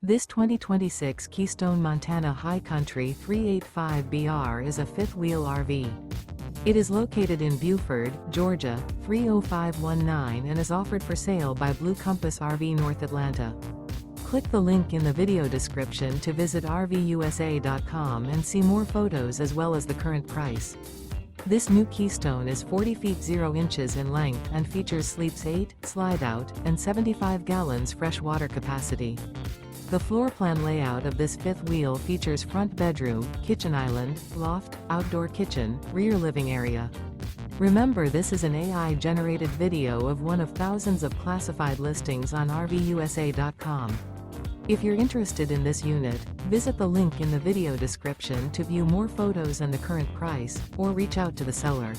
This 2026 Keystone Montana High Country 385BR is a fifth-wheel RV. It is located in Buford, Georgia, 30519 and is offered for sale by Blue Compass RV North Atlanta. Click the link in the video description to visit RVUSA.com and see more photos as well as the current price. This new Keystone is 40 feet 0 inches in length and features sleeps 8, slide-out, and 75 gallons fresh water capacity. The floor plan layout of this fifth wheel features front bedroom, kitchen island, loft, outdoor kitchen, rear living area. Remember, this is an AI-generated video of one of thousands of classified listings on RVUSA.com. If you're interested in this unit, visit the link in the video description to view more photos and the current price, or reach out to the seller.